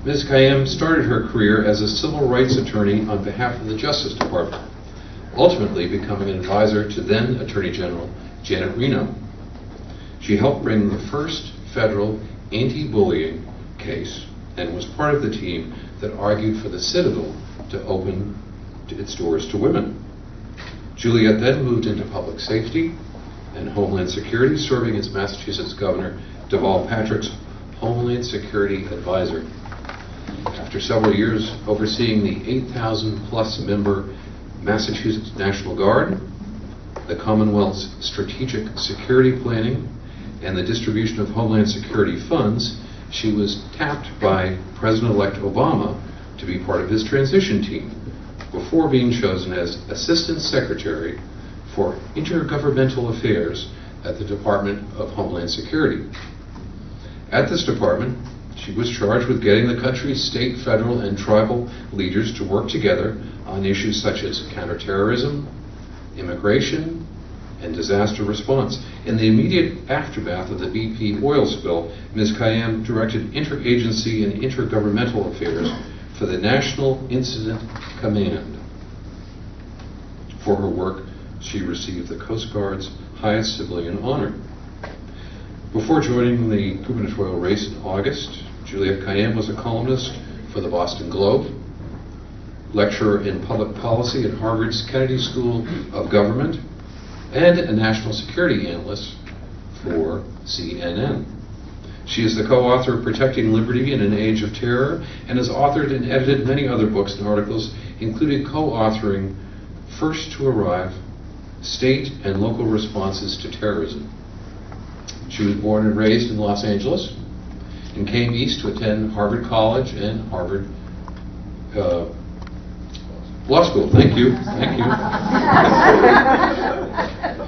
Ms. Kayyem started her career as a civil rights attorney on behalf of the Justice Department, ultimately becoming an advisor to then Attorney General Janet Reno. She helped bring the first federal anti-bullying case and was part of the team that argued for the Citadel to open its doors to women. Juliett then moved into public safety and Homeland Security, serving as Massachusetts Governor Deval Patrick's Homeland Security Advisor. After several years overseeing the 8,000 plus member Massachusetts National Guard, the Commonwealth's strategic security planning, and the distribution of Homeland Security funds, she was tapped by President-elect Obama to be part of his transition team before being chosen as Assistant Secretary for Intergovernmental Affairs at the Department of Homeland Security. At this department, she was charged with getting the country's state, federal, and tribal leaders to work together on issues such as counterterrorism, immigration, and disaster response. In the immediate aftermath of the BP oil spill, Ms. Kayyem directed interagency and intergovernmental affairs for the National Incident Command. For her work, she received the Coast Guard's highest civilian honor. Before joining the gubernatorial race in August, Juliett Kayyem was a columnist for the Boston Globe, lecturer in public policy at Harvard's Kennedy School of Government, and a national security analyst for CNN. She is the co-author of Protecting Liberty in an Age of Terror and has authored and edited many other books and articles, including co-authoring First to Arrive, State and Local Responses to Terrorism. She was born and raised in Los Angeles and came east to attend Harvard College and Harvard Law School. Thank you. Thank you.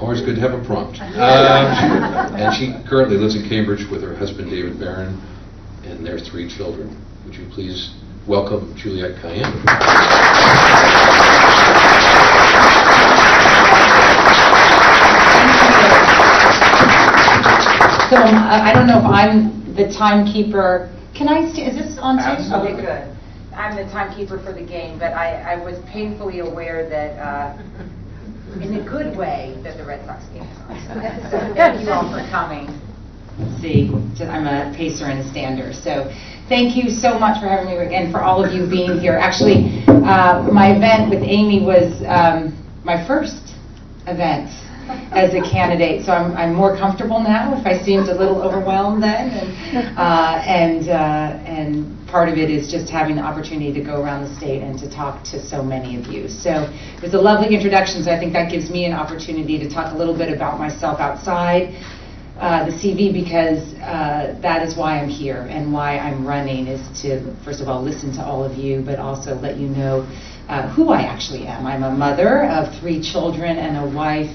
Always good to have a prompt. And she currently lives in Cambridge with her husband, David Barron, and their 3 children. Would you please welcome Juliett Kayyem? So I don't know if I'm the timekeeper. Can I see, is this on tape? Absolutely. Okay, good. I'm the timekeeper for the game, but I was painfully aware that, in a good way, that the Red Sox game is on. So thank you all for coming. See, I'm a pacer and a stander. So thank you so much for having me again, for all of you being here. Actually, my event with Amy was my first event as a candidate, so I'm more comfortable now. If I seemed a little overwhelmed then, and part of it is just having the opportunity to go around the state and to talk to so many of you. So it was a lovely introduction, so I think that gives me an opportunity to talk a little bit about myself outside the CV, because that is why I'm here and why I'm running, is to, first of all, listen to all of you, but also let you know who I actually am. I'm a mother of 3 children and a wife,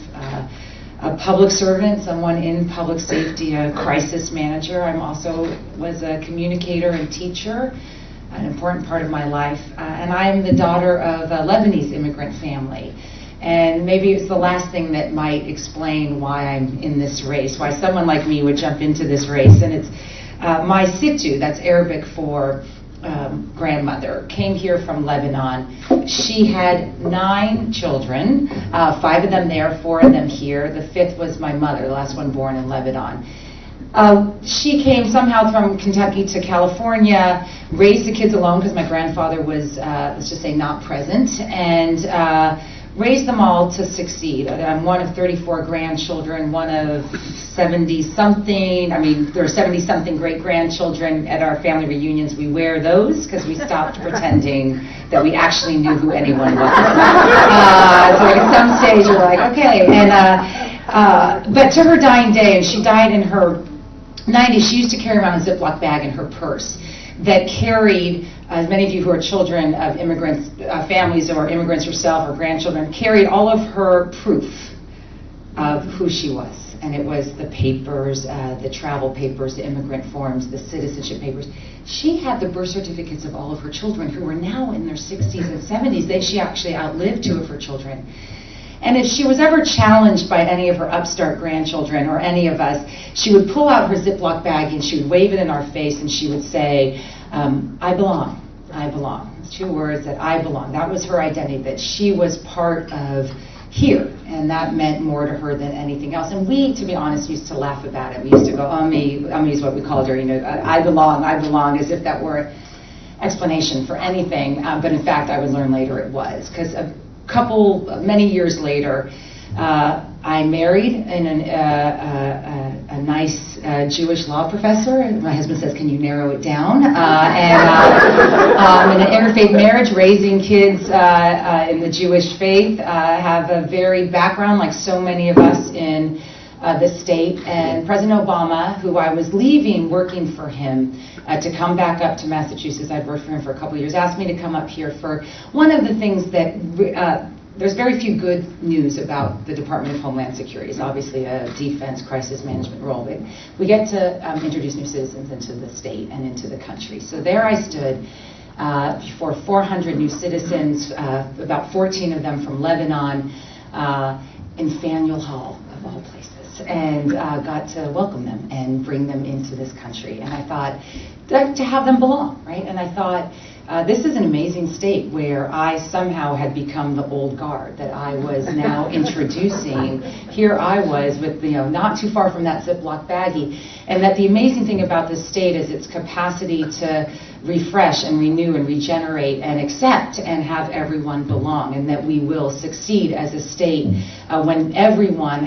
a public servant, someone in public safety, a crisis manager. I'm also was a communicator and teacher, an important part of my life. And I am the daughter of a Lebanese immigrant family. And maybe it's the last thing that might explain why I'm in this race, why someone like me would jump into this race. And it's my Sittu, that's Arabic for grandmother, came here from Lebanon. She had 9 children, 5 of them there, 4 of them here. The 5th was my mother, the last one born in Lebanon. She came somehow from Kentucky to California, raised the kids alone because my grandfather was, let's just say, not present, and raised them all to succeed. I'm one of 34 grandchildren, one of 70-something. I mean, there are 70-something great-grandchildren. At our family reunions, we wear those because we stopped pretending that we actually knew who anyone was. So at some stage, we're like, okay. And but to her dying day, and she died in her 90s, she used to carry around a Ziploc bag in her purse that carried, as many of you who are children of immigrants, families or immigrants yourself or grandchildren, carried all of her proof of who she was. And it was the papers, the travel papers, the immigrant forms, the citizenship papers. She had the birth certificates of all of her children who were now in their 60s and 70s. She actually outlived 2 of her children. And if she was ever challenged by any of her upstart grandchildren or any of us, she would pull out her Ziploc bag and she would wave it in our face and she would say, I belong. I belong. It's 2 words, that I belong. That was her identity, that she was part of here, and that meant more to her than anything else. And we, to be honest, used to laugh about it. We used to go, Ummi is what we called her, I belong, as if that were an explanation for anything. But in fact, I would learn later it was, because many years later, I married a nice Jewish law professor, and my husband says, "Can you narrow it down?" In an interfaith marriage, raising kids in the Jewish faith, have a varied background, like so many of us in the state. And President Obama, who I was leaving working for him to come back up to Massachusetts, I'd worked for him for a couple of years, asked me to come up here for one of the things that there's very few good news about the Department of Homeland Security. It's obviously a defense crisis management role, but we get to introduce new citizens into the state and into the country. So there I stood before 400 new citizens, about 14 of them from Lebanon, in Faneuil Hall, of all places, and got to welcome them and bring them into this country. And I thought, to have them belong, right? And I thought, this is an amazing state where I somehow had become the old guard, that I was now introducing. Here I was with, not too far from that Ziploc baggie. And that the amazing thing about this state is its capacity to refresh and renew and regenerate and accept and have everyone belong, and that we will succeed as a state when everyone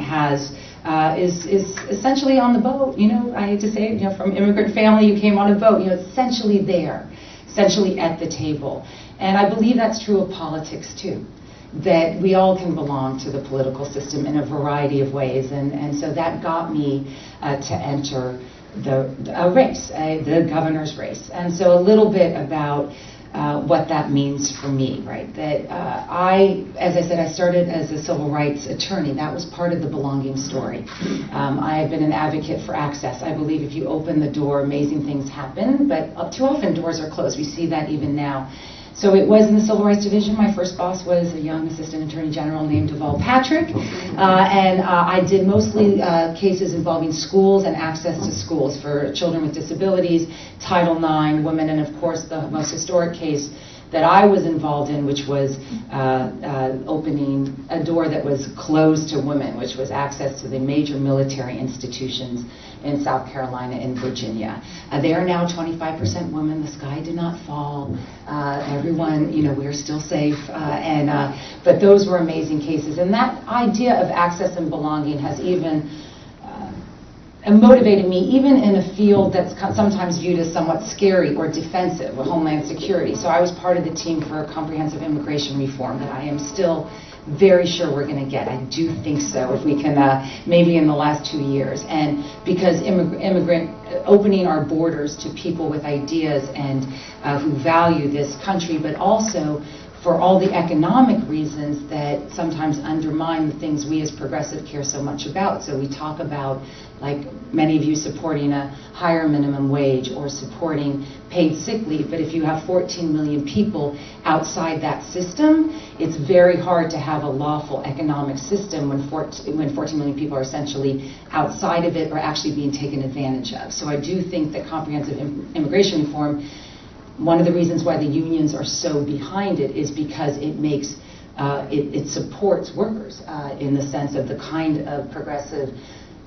is essentially on the boat. I hate to say it, from immigrant family, you came on a boat, essentially there. Essentially at the table. And I believe that's true of politics too, that we all can belong to the political system in a variety of ways. And so that got me to enter the race, the governor's race. And so a little bit about what that means for me, right? That as I said, I started as a civil rights attorney. That was part of the belonging story. I have been an advocate for access. I believe if you open the door, amazing things happen, but too often doors are closed. We see that even now. So it was in the Civil Rights Division. My first boss was a young Assistant Attorney General named Deval Patrick. And I did mostly cases involving schools and access to schools for children with disabilities, Title IX, women, and of course the most historic case that I was involved in, which was opening a door that was closed to women, which was access to the major military institutions in South Carolina and Virginia. They are now 25% women. The sky did not fall. Everyone, we're still safe. But those were amazing cases. And that idea of access and belonging has even motivated me, even in a field that's sometimes viewed as somewhat scary or defensive, with Homeland Security. So I was part of the team for comprehensive immigration reform that I am still very sure we're going to get. I do think so, if we can, maybe in the last 2 years. And because opening our borders to people with ideas and who value this country, but also for all the economic reasons that sometimes undermine the things we as progressive care so much about. So we talk about, like many of you, supporting a higher minimum wage or supporting paid sick leave. But if you have 14 million people outside that system, it's very hard to have a lawful economic system when 14 million people are essentially outside of it or actually being taken advantage of. So I do think that comprehensive immigration reform, one of the reasons why the unions are so behind it is because it makes it supports workers in the sense of the kind of progressive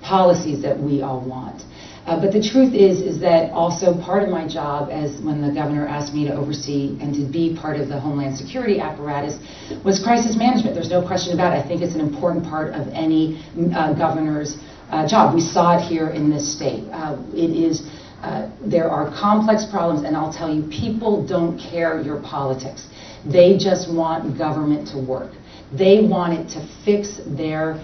policies that we all want. But the truth is that also part of my job, as when the governor asked me to oversee and to be part of the Homeland Security apparatus, was crisis management. There's no question about it. I think it's an important part of any governor's job. We saw it here in this state. There are complex problems, and I'll tell you, people don't care your politics. They just want government to work. They want it to fix their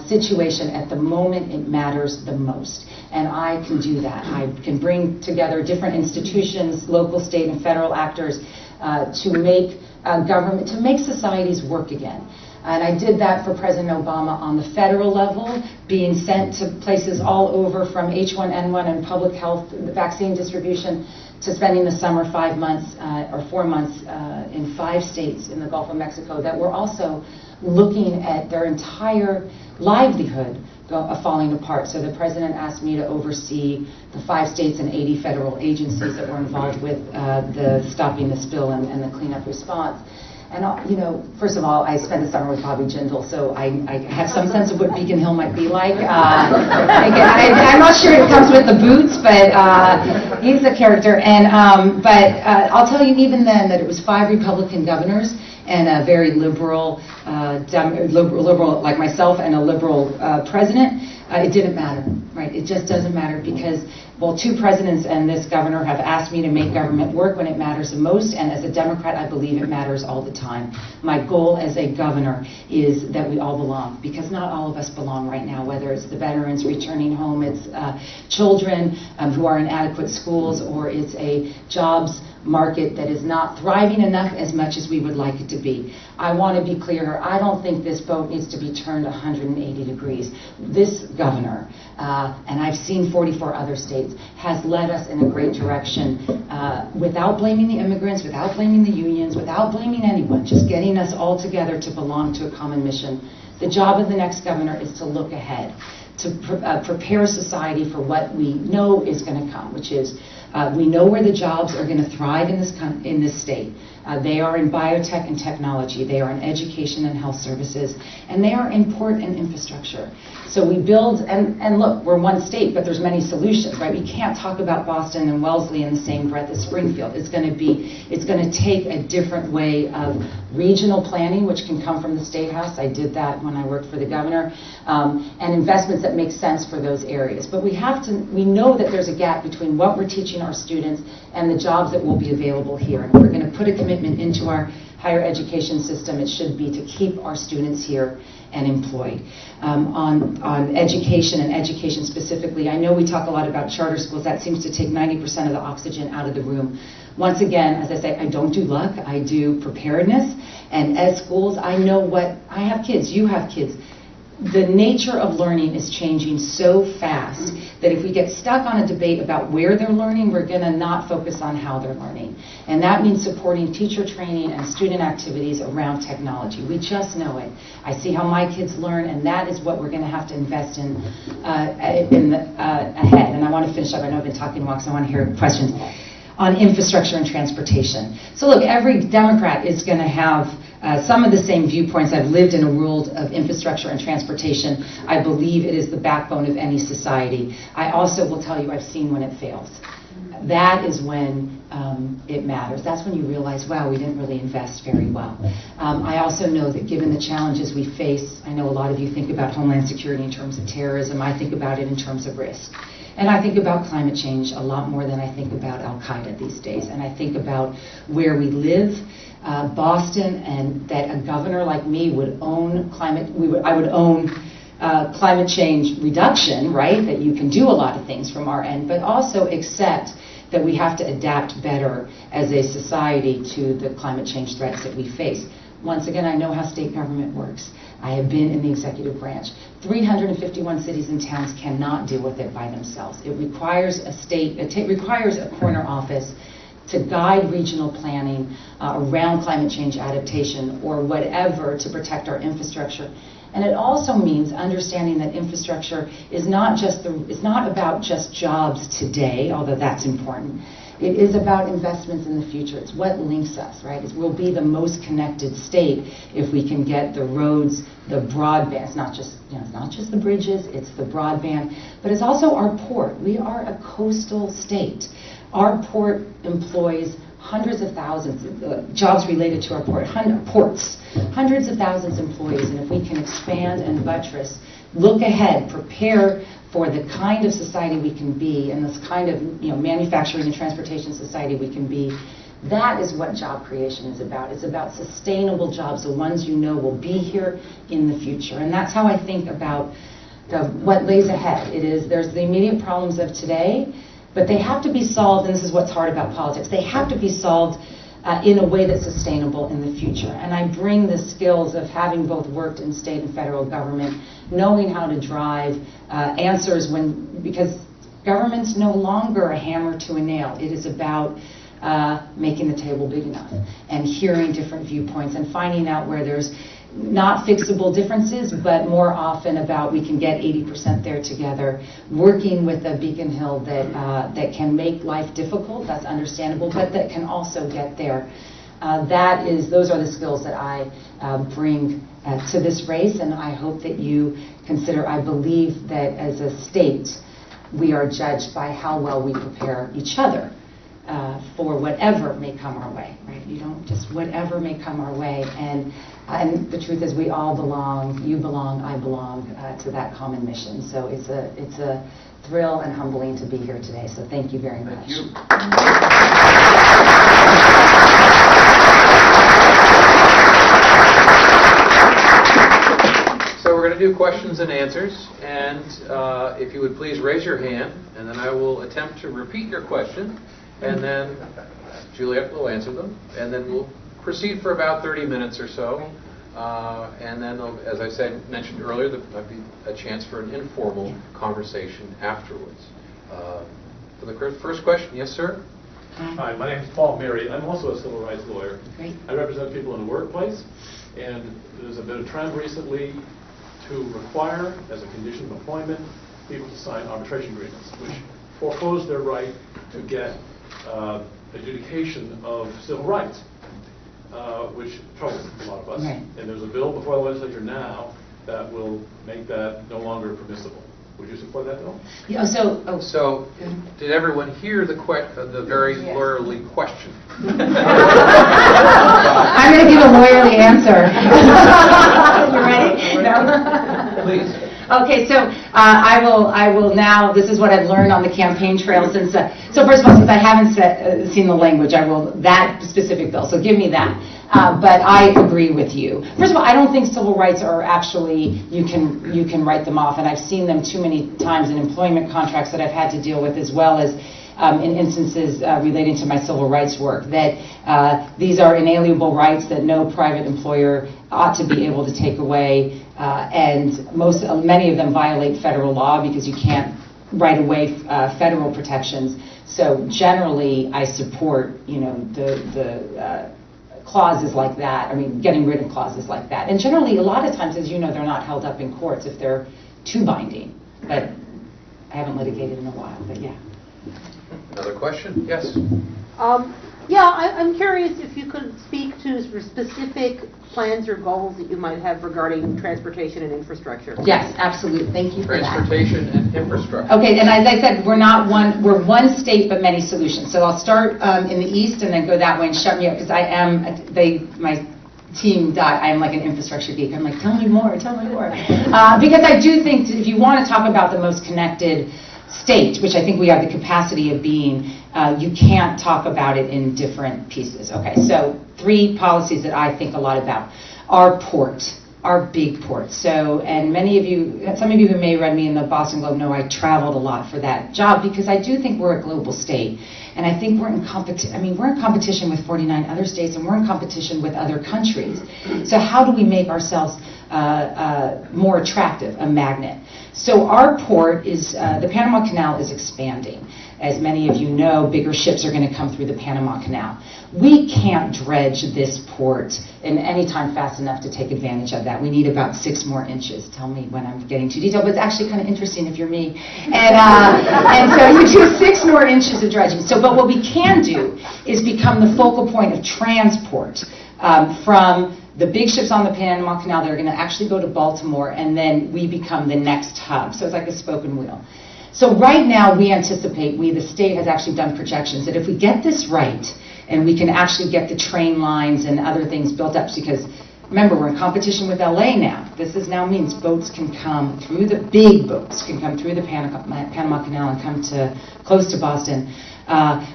situation at the moment it matters the most. And I can do that. I can bring together different institutions, local, state, and federal actors to make government, to make societies work again. And I did that for President Obama on the federal level, being sent to places all over, from H1N1 and public health vaccine distribution to spending the summer 5 months or 4 months in 5 states in the Gulf of Mexico that were also looking at their entire livelihood falling apart. So the president asked me to oversee the 5 states and 80 federal agencies that were involved with the stopping the spill and the cleanup response. And, you know, first of all, I spent the summer with Bobby Jindal, so I have some sense of what Beacon Hill might be like. I'm not sure it comes with the boots, but he's a character. And I'll tell you even then that it was 5 Republican governors and a very liberal like myself and a liberal president. It didn't matter, right? It just doesn't matter because, well, 2 presidents and this governor have asked me to make government work when it matters the most, and as a Democrat, I believe it matters all the time. My goal as a governor is that we all belong, because not all of us belong right now, whether it's the veterans returning home, it's children who are in inadequate schools, or it's a jobs market that is not thriving enough as much as we would like it to be. I want to be clear, I don't think this boat needs to be turned 180 degrees. This governor, and I've seen 44 other states, has led us in a great direction without blaming the immigrants, without blaming the unions, without blaming anyone, just getting us all together to belong to a common mission. The job of the next governor is to look ahead, to prepare society for what we know is going to come, which is we know where the jobs are going to thrive in this state. They are in biotech and technology. They are in education and health services. And they are in port and infrastructure. So we build, and look, we're one state, but there's many solutions, right? We can't talk about Boston and Wellesley in the same breath as Springfield. It's going to take a different way of regional planning, which can come from the State House. I did that when I worked for the governor, and investments that make sense for those areas. But we know that there's a gap between what we're teaching our students and the jobs that will be available here. And if we're going to put a commitment into our higher education system, it should be to keep our students here and employed. On education and education specifically, I know we talk a lot about charter schools. That seems to take 90% of the oxygen out of the room. Once again, as I say, I don't do luck, I do preparedness. And as schools, I know I have kids, you have kids. The nature of learning is changing so fast that if we get stuck on a debate about where they're learning, we're going to not focus on how they're learning. And that means supporting teacher training and student activities around technology. We just know it. I see how my kids learn, and that is what we're going to have to invest in ahead. And I want to finish up. I know I've been talking a while, so I want to hear questions on infrastructure and transportation. So look, every Democrat is going to have some of the same viewpoints. I've lived in a world of infrastructure and transportation. I believe it is the backbone of any society. I also will tell you I've seen when it fails. That is when it matters. That's when you realize, wow, we didn't really invest very well. I also know that given the challenges we face, I know a lot of you think about Homeland Security in terms of terrorism. I think about it in terms of risk. And I think about climate change a lot more than I think about Al-Qaeda these days. And I think about where we live, Boston, and that a governor like me would own I would own climate change reduction, right? That you can do a lot of things from our end, but also accept that we have to adapt better as a society to the climate change threats that we face. Once again, I know how state government works. I have been in the executive branch. 351 cities and towns cannot deal with it by themselves. It requires it requires a corner office to guide regional planning around climate change adaptation or whatever to protect our infrastructure. And it also means understanding that infrastructure is it's not about just jobs today, although that's important. It is about investments in the future. It's what links us, right? We'll be the most connected state if we can get the roads, the broadband. It's not just the bridges, it's the broadband, but it's also our port. We are a coastal state. Our port employs hundreds of thousands of jobs related to our ports, hundreds of thousands of employees, and if we can expand and buttress, look ahead, prepare for the kind of society we can be and this kind of manufacturing and transportation society we can be, that is what job creation is about. It's about sustainable jobs, the ones you know will be here in the future. And that's how I think about what lays ahead. There's the immediate problems of today, but they have to be solved, and this is what's hard about politics, they have to be solved in a way that's sustainable in the future. And I bring the skills of having both worked in state and federal government, knowing how to drive answers because government's no longer a hammer to a nail. It is about making the table big enough and hearing different viewpoints and finding out where there's not fixable differences, but more often about we can get 80% there together, working with a Beacon Hill that can make life difficult, that's understandable, but that can also get there. Those are the skills that I bring to this race, and I hope that you consider. I believe that as a state, we are judged by how well we prepare each other for whatever may come our way, right? You don't just whatever may come our way, and the truth is we all belong. You belong. I belong to that common mission. So it's a thrill and humbling to be here today. So thank you very much. Thank you. So we're going to do questions and answers, and if you would please raise your hand, and then I will attempt to repeat your question, and then Juliett will answer them, and then we'll proceed for about 30 minutes or so, and then, as I mentioned earlier, there might be a chance for an informal conversation afterwards. For the first question, yes, sir? Hi, my name is Paul Mary. I'm also a civil rights lawyer. Great. I represent people in the workplace, and there's been a trend recently to require, as a condition of employment, people to sign arbitration agreements, which foreclose their right to get adjudication of civil rights, which troubles a lot of us. Right. And there's a bill before the legislature now that will make that no longer permissible. Would you support that bill? Yeah, So, did everyone hear the very lawyerly question? I'm going to give a lawyerly answer. You ready? No. Please. Okay, so I will now, this is what I've learned on the campaign trail since, so first of all, since I haven't seen the language, I will, that specific bill, so give me that. But I agree with you. First of all, I don't think civil rights are actually, you can write them off, and I've seen them too many times in employment contracts that I've had to deal with, as well as in instances relating to my civil rights work, that these are inalienable rights that no private employer ought to be able to take away, and many of them violate federal law because you can't right away federal protections. So generally, I support the clauses like that. I mean, getting rid of clauses like that. And generally, a lot of times, as you know, they're not held up in courts if they're too binding. But I haven't litigated in a while. But yeah. Another question? Yes. I'm curious if you could speak to specific plans or goals that you might have regarding transportation and infrastructure. Yes, absolutely. Thank you for that. Transportation and infrastructure. Okay, and as I said, we're one state but many solutions. So I'll start in the east and then go that way and shut me up because my team, I'm like an infrastructure geek. I'm like, tell me more. Because I do think if you want to talk about the most connected state, which I think we have the capacity of being, you can't talk about it in different pieces. Okay, so 3 policies that I think a lot about. Our port, our big port. So, and some of you who may have read me in the Boston Globe know I traveled a lot for that job because I do think we're a global state. And I think we're in competition with 49 other states, and we're in competition with other countries. So how do we make ourselves more attractive, a magnet? So our port is, the Panama Canal is expanding. As many of you know, bigger ships are going to come through the Panama Canal. We can't dredge this port in any time fast enough to take advantage of that. We need about 6 more inches. Tell me when I'm getting too detailed, but it's actually kind of interesting if you're me. And so you do 6 more inches of dredging. But what we can do is become the focal point of transport from the big ships on the Panama Canal that are going to actually go to Baltimore, and then we become the next hub. So it's like a spoken wheel. So right now we anticipate, the state has actually done projections, that if we get this right, and we can actually get the train lines and other things built up, because remember, we're in competition with LA now. This now means boats can come through, the big boats can come through the Panama Canal and come to close to Boston.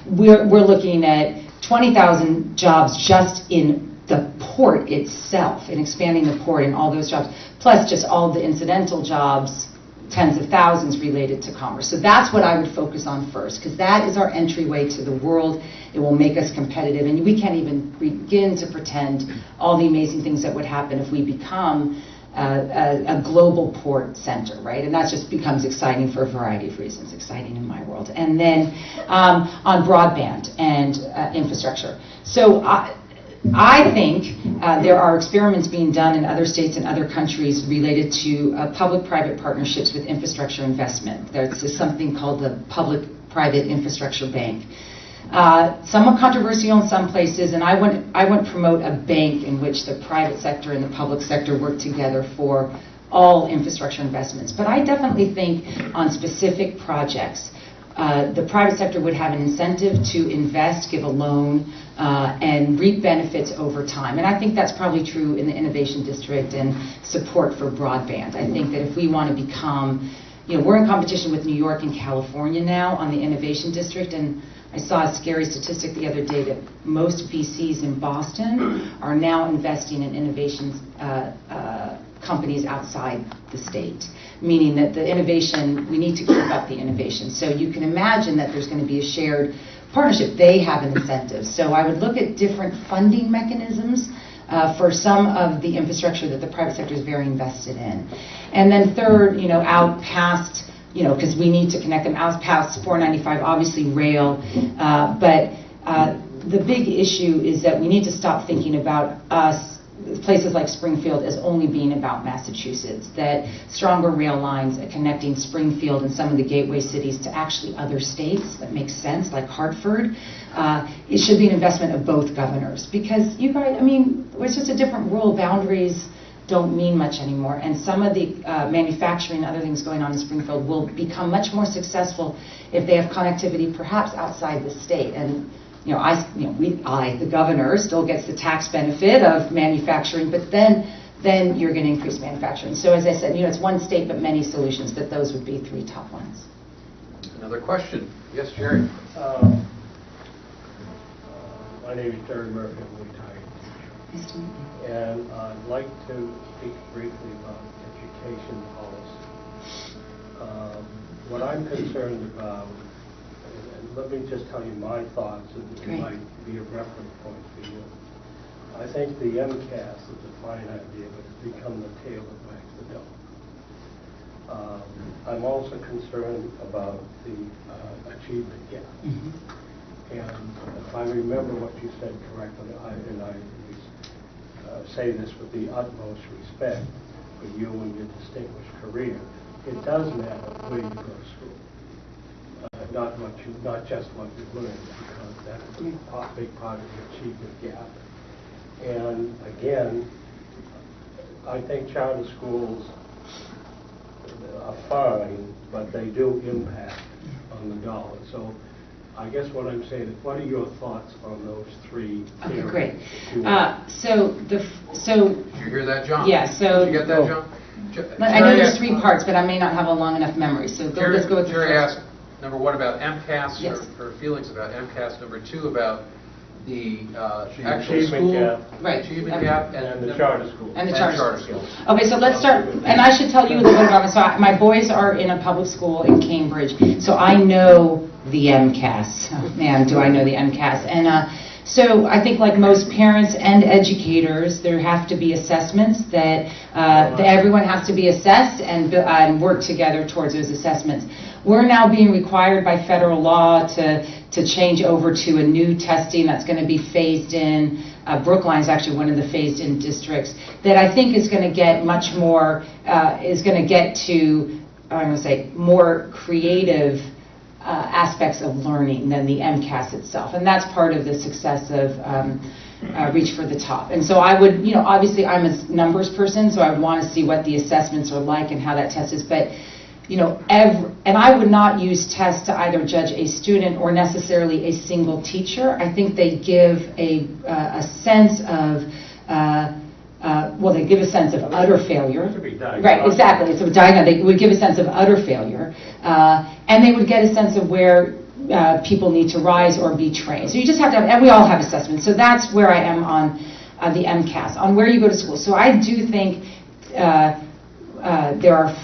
We're looking at 20,000 jobs just in the port itself, and expanding the port and all those jobs, plus just all the incidental jobs tens of thousands related to commerce. So that's what I would focus on first, because that is our entryway to the world. It will make us competitive, and we can't even begin to pretend all the amazing things that would happen if we become a global port center, right? And that just becomes exciting for a variety of reasons, exciting in my world. And then on broadband and infrastructure. So I think there are experiments being done in other states and other countries related to public-private partnerships with infrastructure investment. There's something called the Public-Private Infrastructure Bank. Somewhat controversial in some places, and I wouldn't promote a bank in which the private sector and the public sector work together for all infrastructure investments. But I definitely think on specific projects, the private sector would have an incentive to invest, give a loan, and reap benefits over time. And I think that's probably true in the Innovation District and support for broadband. I think that if we want to become, we're in competition with New York and California now on the Innovation District, and I saw a scary statistic the other day that most VCs in Boston are now investing in innovation companies outside the state, meaning that the innovation, we need to keep up the innovation. So you can imagine that there's going to be a shared partnership. They have an incentive. So I would look at different funding mechanisms for some of the infrastructure that the private sector is very invested in. And then third, out past, because we need to connect them out past 495, obviously rail, but the big issue is that we need to stop thinking about us, places like Springfield, as only being about Massachusetts, that stronger rail lines connecting Springfield and some of the gateway cities to actually other states that makes sense, like Hartford. It should be an investment of both governors, because you guys, it's just a different world. Boundaries don't mean much anymore, and some of the manufacturing and other things going on in Springfield will become much more successful if they have connectivity perhaps outside the state. And the governor still gets the tax benefit of manufacturing, but then you're going to increase manufacturing. So as I said, it's one state but many solutions, but those would be three top ones. Another question? Yes, Jerry. My name is Terry Murphy. I'm retired. Nice to meet you. And I'd like to speak briefly about education policy. What I'm concerned about, and let me just tell you my thoughts, and it might be a reference point for you. I think the MCAS is a fine idea, but it's become the tail that wags the dog. I'm also concerned about the achievement gap. Mm-hmm. And if I remember what you said correctly, and I say this with the utmost respect for you and your distinguished career, it does matter where you go to school. Not just what you learn, because that's a big part of the achievement gap. And again, I think charter schools are fine, but they do impact on the dollar. So I guess what I'm saying is, what are your thoughts on those three Okay, areas? great. Sure. Did you hear that, John? Yeah, so Did you get that, John? I know there's three parts, but I may not have a long enough memory. So let's go with the Jerry first. asked, number one, about MCAS, Yes. or feelings about MCAS. Number two, about the actual Achievement school gap. Right. achievement gap, And the charter school. And the And charter charter school. school. Okay, so let's start, and I should tell you a little bit about it. So my boys are in a public school in Cambridge, so I know the MCAS. Oh, man, do I know the MCAS. And so I think, like most parents and educators, there have to be assessments that everyone has to be assessed and work together towards those assessments. We're now being required by federal law to change over to a new testing that's going to be phased in. Brookline is actually one of the phased in districts that I think is going to get much more, is going to get to, I'm going to say, more creative aspects of learning than the MCAS itself. And that's part of the success of Reach for the Top. And so I would, obviously I'm a numbers person, so I would want to see what the assessments are like and how that test is. But and I would not use tests to either judge a student or necessarily a single teacher. I think they give a sense of, they give a sense of utter failure. Right, exactly. It's a diagnosis. They would give a sense of utter failure, and they would get a sense of where people need to rise or be trained. So you just have to have, and we all have assessments. So that's where I am on the MCAS, on where you go to school. So I do think there are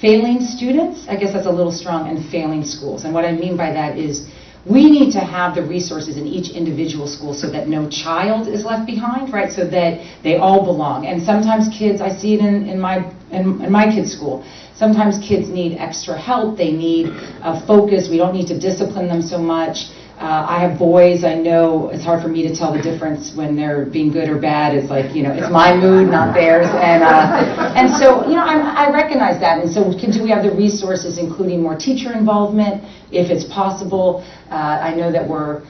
failing students, I guess that's a little strong, and failing schools. And what I mean by that is we need to have the resources in each individual school so that no child is left behind, right? So that they all belong. And sometimes kids, I see it in my kids' school, sometimes kids need extra help. They need a focus. We don't need to discipline them so much. I have boys. I know it's hard for me to tell the difference when they're being good or bad. It's like, it's my mood, not theirs. And so, I recognize that. And so do we have the resources, including more teacher involvement, if it's possible? I know that we're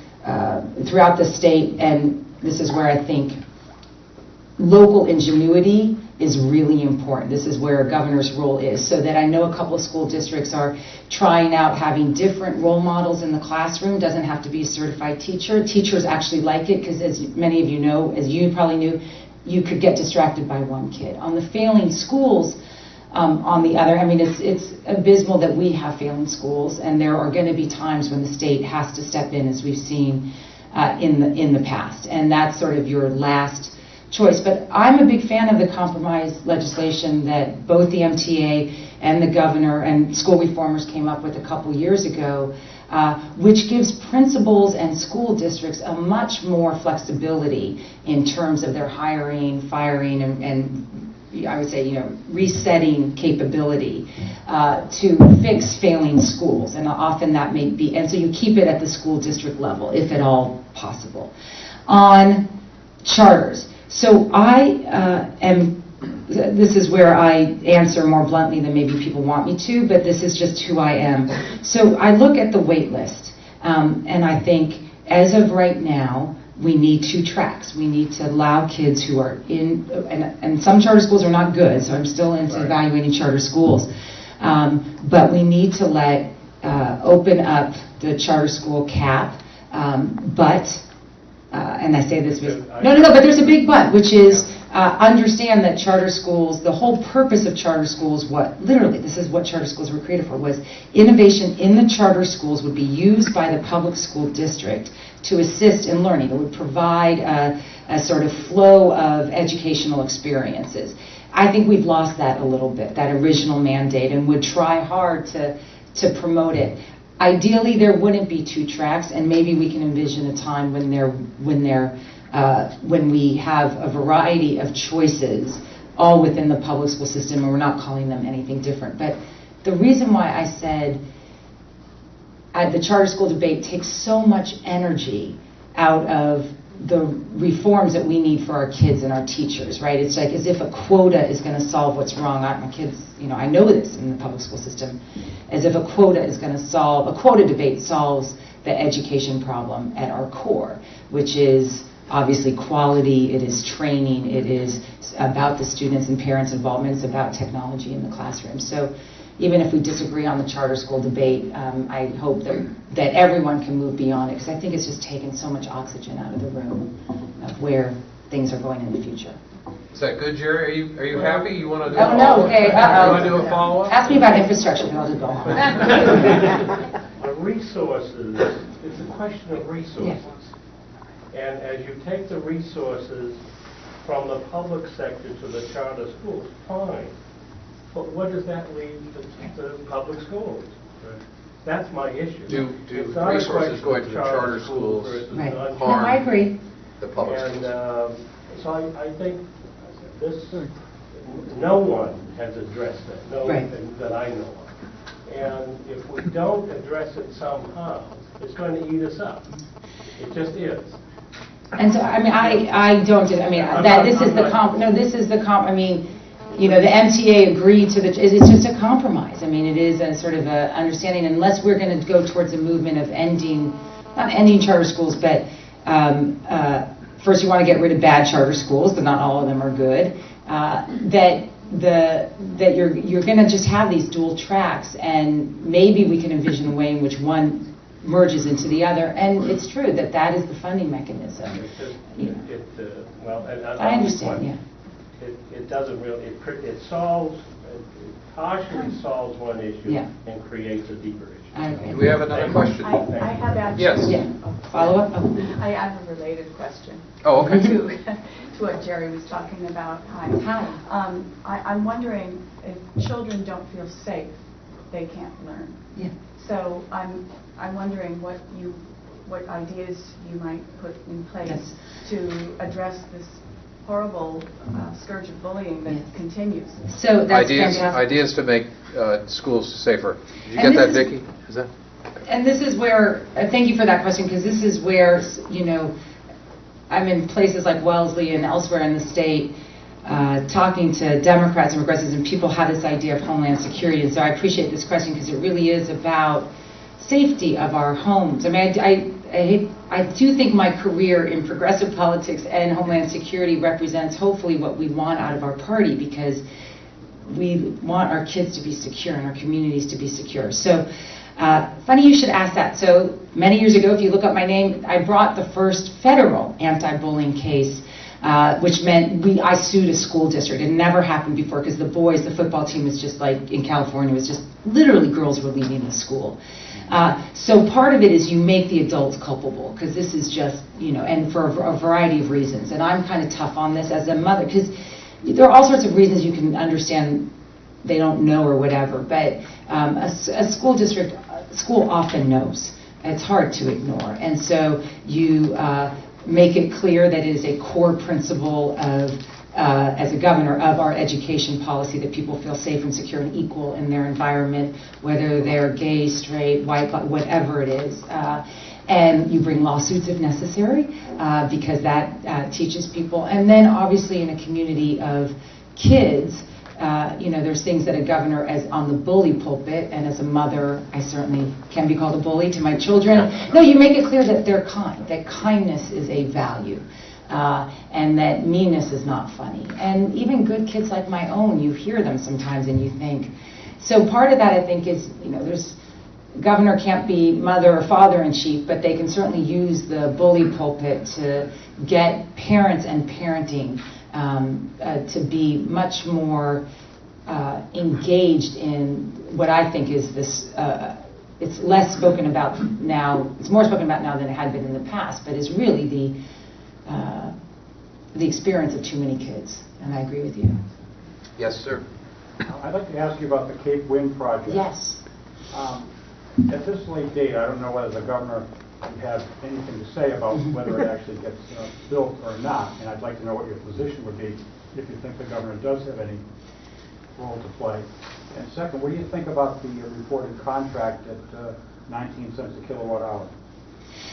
throughout the state, and this is where I think local ingenuity is really important. This is where a governor's role is, so that I know a couple of school districts are trying out having different role models in the classroom. Doesn't have to be a certified teacher. Teachers actually like it because, as many of you know, as you probably knew, you could get distracted by one kid. On the failing schools, on the other, it's abysmal that we have failing schools, and there are going to be times when the state has to step in, as we've seen in the past, and that's sort of your last choice. But I'm a big fan of the compromise legislation that both the MTA and the governor and school reformers came up with a couple years ago, which gives principals and school districts a much more flexibility in terms of their hiring, firing, and I would say, resetting capability to fix failing schools. And often that may be, and so you keep it at the school district level, if at all possible. On charters. So this is where I answer more bluntly than maybe people want me to, but this is just who I am. So I look at the wait list, and I think, as of right now, we need 2 tracks. We need to allow kids who are in, and some charter schools are not good, so I'm still into evaluating charter schools. But we need to open up the charter school cap, and I say this with, but there's a big but, which is understand that charter schools, the whole purpose of charter schools, this is what charter schools were created for, was innovation in the charter schools would be used by the public school district to assist in learning. It would provide a sort of flow of educational experiences. I think we've lost that a little bit, that original mandate, and would try hard to promote it. Ideally, there wouldn't be 2 tracks, and maybe we can envision a time when we have a variety of choices, all within the public school system, and we're not calling them anything different. But the reason why I said the charter school debate takes so much energy out of the reforms that we need for our kids and our teachers, right? It's like as if a quota is going to solve what's wrong. My kids, I know this in the public school system, as if a quota is going to solve, a quota debate solves the education problem at our core, which is obviously quality, it is training, it is about the students' and parents' involvement, it's about technology in the classroom. So even if we disagree on the charter school debate, I hope that everyone can move beyond it, because I think it's just taken so much oxygen out of the room of where things are going in the future. Is that good, Jerry? Are you happy? You want to do Oh, no, okay. You want to do a follow-up? Ask me about infrastructure, and I'll just go on. Resources, it's a question of resources. Yeah. And as you take the resources from the public sector to the charter schools, fine. But what does that leave to public schools? That's my issue. Do resources going to the charter schools Right. non- No, I agree. the public And schools? so I think no one has addressed that, no Right. one that I know of. And if we don't address it somehow, it's going to eat us up. It just is. And so, I don't, this is the the MTA agreed to it's just a compromise. It is a sort of a understanding, unless we're going to go towards a movement of not ending charter schools, but first you want to get rid of bad charter schools, but not all of them are good, that you're going to just have these dual tracks, and maybe we can envision a way in which one merges into the other, and it's true that is the funding mechanism. I understand, yeah. It doesn't really, it partially solves one issue and creates a deeper issue. I agree. Do we have another question? I have actually. Yes. Yeah. Follow up? Oh. I have a related question. Oh, okay. To to what Jerry was talking about. Hi. I'm wondering if children don't feel safe, they can't learn. Yeah. So I'm wondering what ideas you might put in place Yes. to address this horrible scourge of bullying that continues. So that's Ideas, fantastic. ideas to make schools safer. Did you And get that, this Vicki? Is that? And this is where, thank you for that question, because this is where, you know, I'm in places like Wellesley and elsewhere in the state talking to Democrats and progressives, and people have this idea of homeland security. And so I appreciate this question because it really is about safety of our homes. I mean, I do think my career in progressive politics and homeland security represents hopefully what we want out of our party, because we want our kids to be secure and our communities to be secure. So funny you should ask that. So many years ago, if you look up my name, I brought the first federal anti-bullying case, which meant I sued a school district. It never happened before because the boys, the football team was just like in California, was just literally girls were leaving the school. So part of it is you make the adults culpable, because this is just, you know, and for a variety of reasons. And I'm kind of tough on this as a mother, because there are all sorts of reasons you can understand they don't know or whatever, but a school district, school often knows. It's hard to ignore. And so you make it clear that it is a core principle of, as a governor, of our education policy, that people feel safe and secure and equal in their environment, whether they're gay, straight, white, whatever it is. And you bring lawsuits if necessary, because that teaches people. And then obviously in a community of kids, you know, there's things that a governor, as on the bully pulpit, and as a mother, I certainly can be called a bully to my children. No, you make it clear that they're kind, that kindness is a value, and that meanness is not funny. And even good kids like my own, you hear them sometimes and you think. So part of that, I think, is, you know, governor can't be mother or father in chief, but they can certainly use the bully pulpit to get parents and parenting to be much more engaged in what I think is this, it's less spoken about now, it's more spoken about now than it had been in the past, but is really the experience of too many kids. And I agree with you. Yes, sir. I'd like to ask you about the Cape Wind project. Yes. At this late date, I don't know whether the governor would have anything to say about whether it actually gets built or not, and I'd like to know what your position would be if you think the governor does have any role to play. And second, what do you think about the reported contract at 19 cents a kilowatt hour?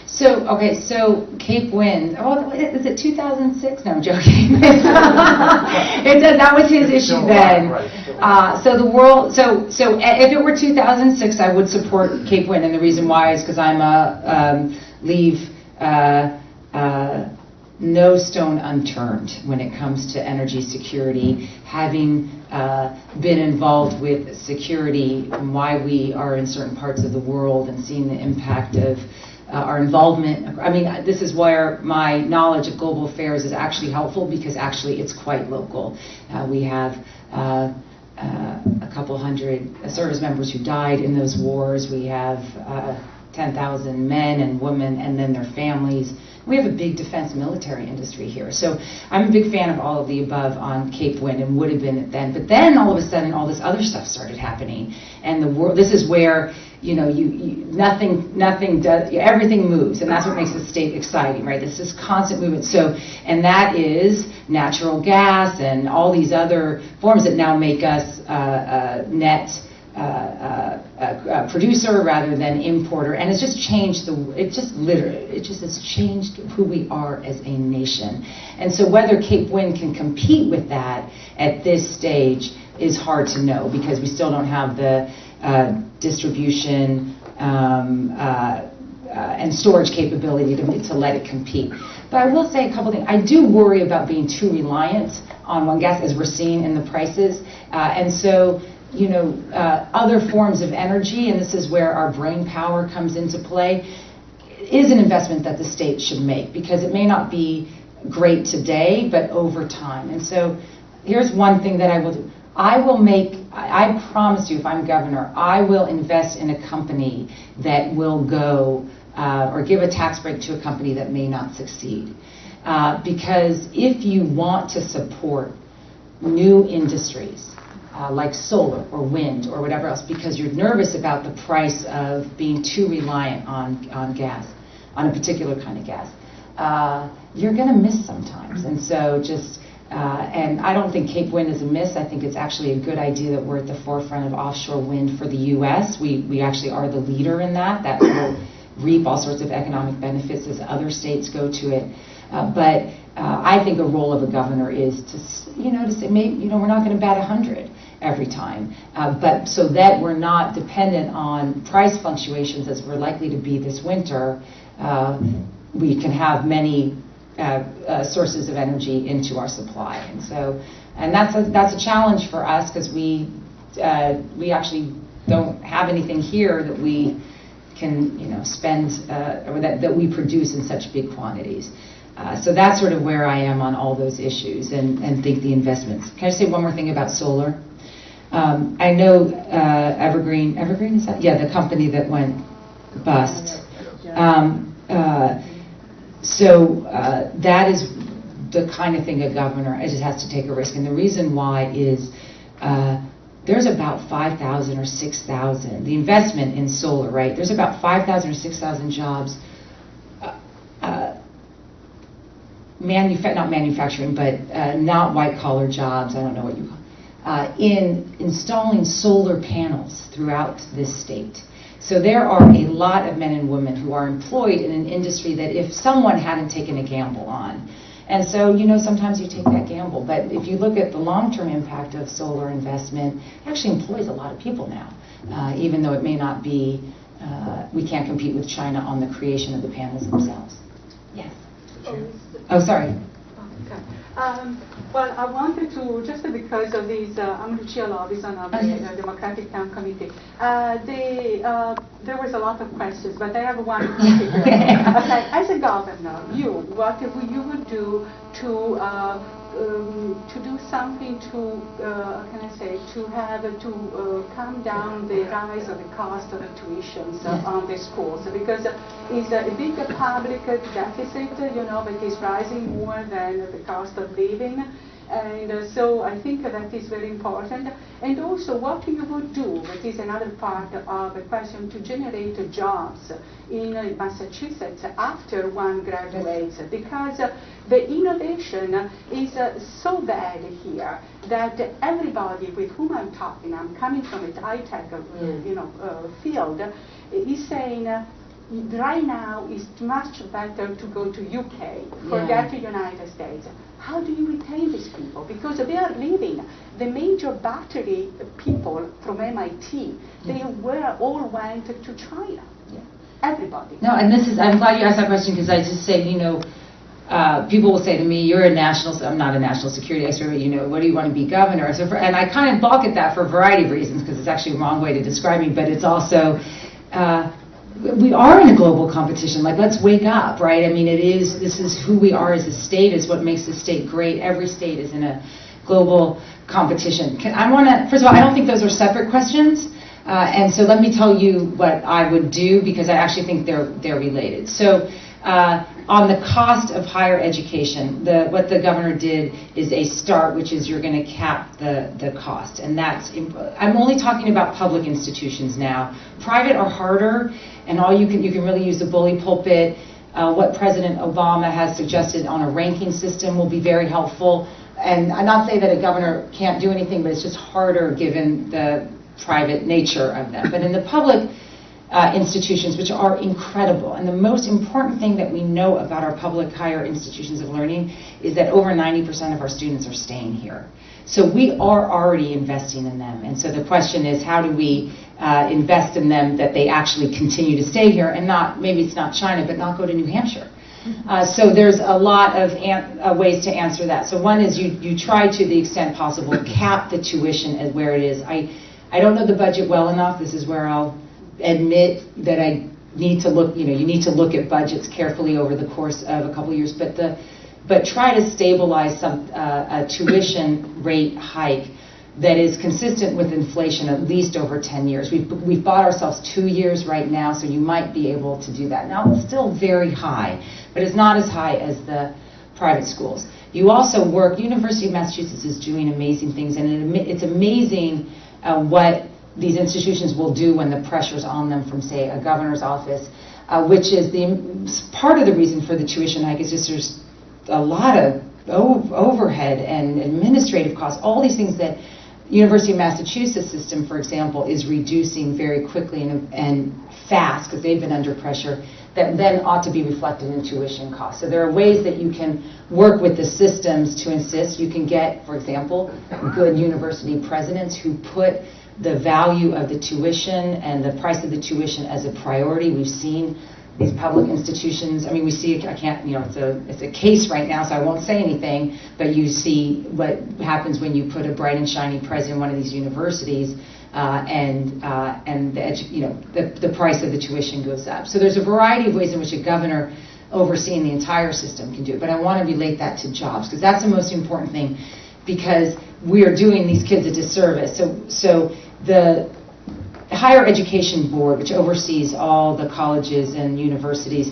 So, okay, so Cape Wind, oh, is it 2006? No, I'm joking. That was his issue then. So the world, so if it were 2006, I would support Cape Wind, and the reason why is because I'm a leave no stone unturned when it comes to energy security, having been involved with security and why we are in certain parts of the world and seeing the impact of our involvement. I mean, this is where my knowledge of global affairs is actually helpful, because actually it's quite local. We have a couple hundred service members who died in those wars. We have 10,000 men and women and then their families. We have a big defense military industry here. So I'm a big fan of all of the above on Cape Wind, and would have been then. But then all of a sudden all this other stuff started happening. And the world, this is where, you know, nothing does, everything moves, and that's what makes the state exciting, right? This is constant movement. So, and that is natural gas and all these other forms that now make us net producer rather than importer, and it's just changed it's changed who we are as a nation. And so whether Cape Wind can compete with that at this stage is hard to know, because we still don't have the distribution and storage capability to let it compete. But I will say a couple things. I do worry about being too reliant on one gas, as we're seeing in the prices, and so, you know, other forms of energy, and this is where our brain power comes into play, is an investment that the state should make, because it may not be great today, but over time. And so here's one thing that I will do. I promise you, if I'm governor, I will invest in a company that will go, or give a tax break to a company that may not succeed. Because if you want to support new industries, like solar or wind or whatever else, because you're nervous about the price of being too reliant on gas, on a particular kind of gas, you're going to miss sometimes. And so and I don't think Cape Wind is a miss. I think it's actually a good idea that we're at the forefront of offshore wind for the U.S. We actually are the leader in that. That will reap all sorts of economic benefits as other states go to it. But I think a role of a governor is to say, maybe, we're not going to bat 100 every time, but so that we're not dependent on price fluctuations as we're likely to be this winter, we can have many sources of energy into our supply. And that's a challenge for us, because we actually don't have anything here that we can spend or that we produce in such big quantities. So that's sort of where I am on all those issues, and think the investments. Can I say one more thing about solar? I know Evergreen, is that? Yeah, the company that went bust. So that is the kind of thing a governor just has to take a risk. And the reason why is there's about 5,000 or 6,000, the investment in solar, right? There's about 5,000 or 6,000 jobs, not manufacturing, but not white-collar jobs, I don't know what you call it, in installing solar panels throughout this state. So there are a lot of men and women who are employed in an industry that if someone hadn't taken a gamble on. And so, sometimes you take that gamble. But if you look at the long-term impact of solar investment, it actually employs a lot of people now, even though it may not be, we can't compete with China on the creation of the panels themselves. Yes. Oh, sorry. Okay. Well, I wanted to, just because of these, I'm Lucia Lovison of the Democratic Town Committee. There was a lot of questions, but I have one in particular. Okay, as a governor, what you would do to do something to, to calm down the rise of the cost of the tuitions on the schools, because it's a big public deficit, that is rising more than the cost of living. And so I think that is very important. And also what you would do, that is another part of the question, to generate jobs in Massachusetts after one graduates, because the innovation is so bad here that everybody with whom I'm talking, I'm coming from the high-tech field, is saying right now it's much better to go to UK, forget the United States. How do you retain these people? Because they are leaving. The major battery people from MIT, they all went to China. Yeah. Everybody. No, and I'm glad you asked that question, because I just say, people will say to me, you're I'm not a national security expert, but what do you want to be governor? So and I kind of balk at that for a variety of reasons, because it's actually a wrong way to describe me, but it's also, we are in a global competition. Like, let's wake up, right? I mean, this is who we are as a state, is what makes the state great. Every state is in a global competition. First of all, I don't think those are separate questions. And so let me tell you what I would do, because I actually think they're related. So on the cost of higher education, what the governor did is a start, which is you're going to cap the cost. And I'm only talking about public institutions now. Private are harder, and you can really use the bully pulpit. What President Obama has suggested on a ranking system will be very helpful. And I'm not saying that a governor can't do anything, but it's just harder given the private nature of them. But in the public institutions, which are incredible, and the most important thing that we know about our public higher institutions of learning is that over 90% of our students are staying here. So we are already investing in them. And so the question is, how do we invest in them that they actually continue to stay here, and maybe it's not China, but not go to New Hampshire? So there's a lot of ways to answer that. So one is you try to the extent possible cap the tuition at where it is. I don't know the budget well enough. This is where I'll admit that I need to look, you need to look at budgets carefully over the course of a couple of years, but try to stabilize a tuition rate hike that is consistent with inflation at least over 10 years. We've bought ourselves 2 years right now, so you might be able to do that. Now, it's still very high, but it's not as high as the private schools. You also work, University of Massachusetts is doing amazing things, and it's amazing what these institutions will do when the pressure's on them from, say, a governor's office, which is part of the reason for the tuition hike is just there's a lot of overhead and administrative costs, all these things that University of Massachusetts system, for example, is reducing very quickly and fast because they've been under pressure, that then ought to be reflected in tuition costs. So there are ways that you can work with the systems to insist. You can get, for example, good university presidents who put the value of the tuition and the price of the tuition as a priority. We've seen these public institutions, I mean, we see, I can't, you know, it's a case right now, so I won't say anything, but you see what happens when you put a bright and shiny president in one of these universities, and the price of the tuition goes up. So there's a variety of ways in which a governor overseeing the entire system can do it, but I want to relate that to jobs, because that's the most important thing, because we are doing these kids a disservice. So the Higher Education Board, which oversees all the colleges and universities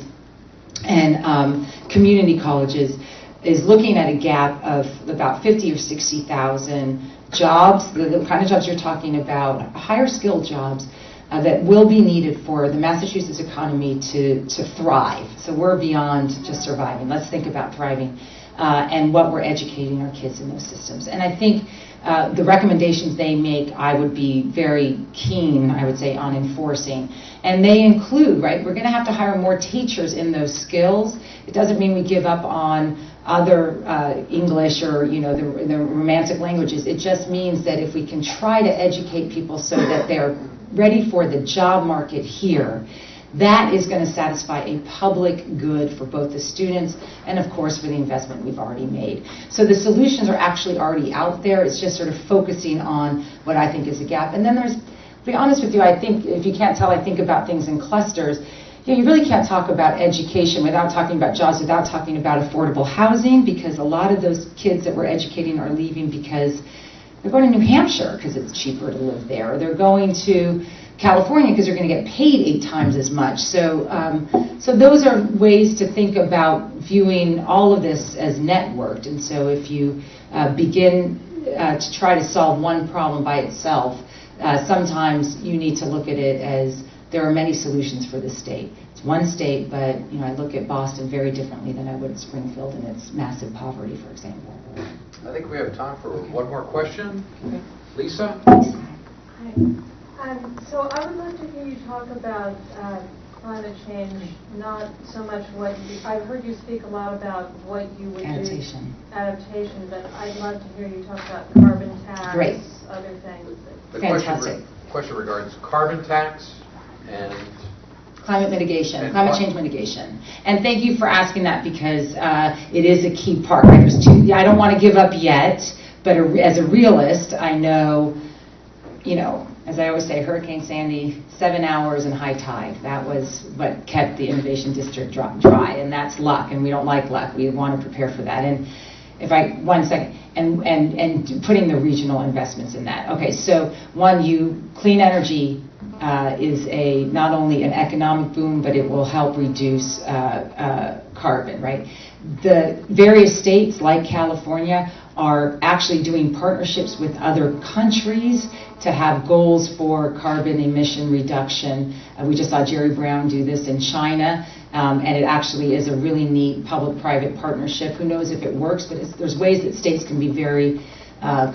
and community colleges, is looking at a gap of about 50 or 60,000 jobs, the kind of jobs you're talking about, higher skilled jobs that will be needed for the Massachusetts economy to thrive. So we're beyond just surviving. Let's think about thriving and what we're educating our kids in those systems. And I think the recommendations they make, I would be very keen, I would say, on enforcing. And they include, right, we're going to have to hire more teachers in those skills. It doesn't mean we give up on other English or, you know, the romantic languages. It just means that if we can try to educate people so that they're ready for the job market here, that is going to satisfy a public good for both the students and, of course, for the investment we've already made. So the solutions are actually already out there. It's just sort of focusing on what I think is a gap. And then there's, to be honest with you, I think, if you can't tell, I think about things in clusters. You know, you really can't talk about education without talking about jobs, without talking about affordable housing, because a lot of those kids that we're educating are leaving because they're going to New Hampshire because it's cheaper to live there, or they're going to California because they're going to get paid 8 times as much. So those are ways to think about viewing all of this as networked. And so if you begin to try to solve one problem by itself, sometimes you need to look at it as there are many solutions for the state. It's one state, but you know, I look at Boston very differently than I would at Springfield and its massive poverty, for example. I think we have time for one more question. Okay. Lisa? Hi. So I would love to hear you talk about climate change, not so much what I've heard you speak a lot about what you would do. Adaptation, but I'd love to hear you talk about carbon tax, Great. Other things. The Fantastic. question regards carbon tax and climate mitigation, climate change mitigation. And thank you for asking that, because it is a key part. Right? There's two, I don't want to give up yet, but as a realist, I know, you know, as I always say, Hurricane Sandy, 7 hours and high tide. That was what kept the Innovation District dry, and that's luck, and we don't like luck. We want to prepare for that. And if I, 1 second, and putting the regional investments in that. Okay, so one, clean energy is not only an economic boom, but it will help reduce carbon, right? The various states, like California, are actually doing partnerships with other countries to have goals for carbon emission reduction. We just saw Jerry Brown do this in China, and it actually is a really neat public-private partnership. Who knows if it works, but there's ways that states can be very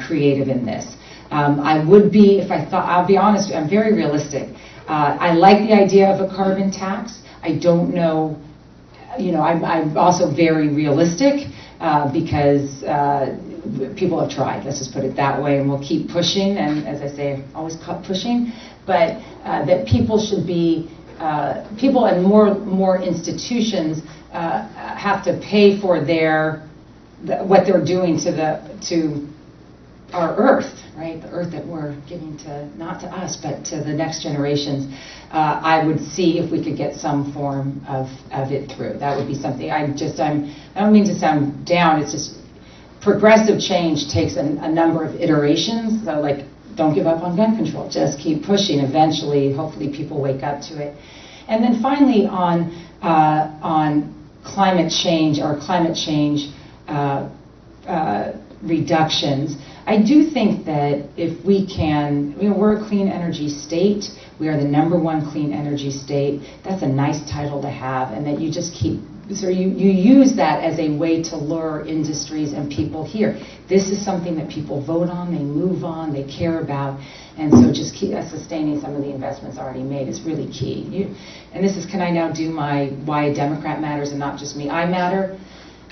creative in this. I would be, if I thought, I'll be honest, I'm very realistic. I like the idea of a carbon tax. I don't know, you know, I'm also very realistic because people have tried, let's just put it that way, and we'll keep pushing, and as I say, always keep pushing, but that people should be, people and more institutions have to pay for what they're doing to our earth, right? The earth that we're giving to, not to us, but to the next generations. I would see if we could get some form of it through. That would be something. I don't mean to sound down, it's just progressive change takes a number of iterations. So like, don't give up on gun control, just keep pushing. Eventually, hopefully people wake up to it. And then finally on climate change, reductions. I do think that if we can, we're a clean energy state. We are the #1 clean energy state. That's a nice title to have, and that you just keep, so you use that as a way to lure industries and people here. This is something that people vote on, they move on, they care about, and so just keep sustaining some of the investments already made is really key. And this is, can I now do my why a Democrat matters and not just me? I matter.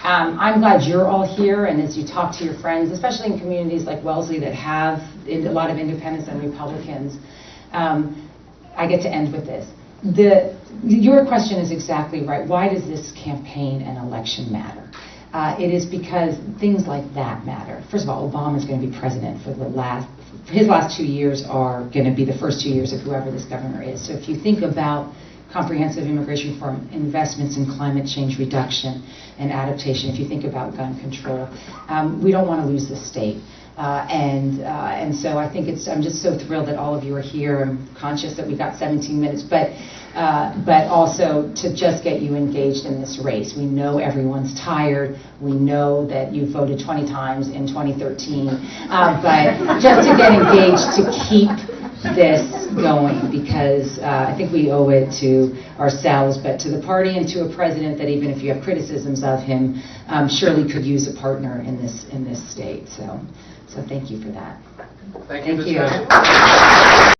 I'm glad you're all here, and as you talk to your friends, especially in communities like Wellesley that have a lot of independents and Republicans, I get to end with this. Your question is exactly right. Why does this campaign and election matter? It is because things like that matter. First of all, Obama's going to be president for his last 2 years are going to be the first 2 years of whoever this governor is. So if you think about comprehensive immigration reform, investments in climate change reduction and adaptation, if you think about gun control, we don't want to lose the state. And so I think I'm just so thrilled that all of you are here. I'm conscious that we got 17 minutes, but also to just get you engaged in this race. We know everyone's tired. We know that you voted 20 times in 2013, but just to get engaged, to keep this going, because I think we owe it to ourselves, but to the party and to a president that, even if you have criticisms of him, surely could use a partner in this state. So thank you for that. Thank you. Thank you.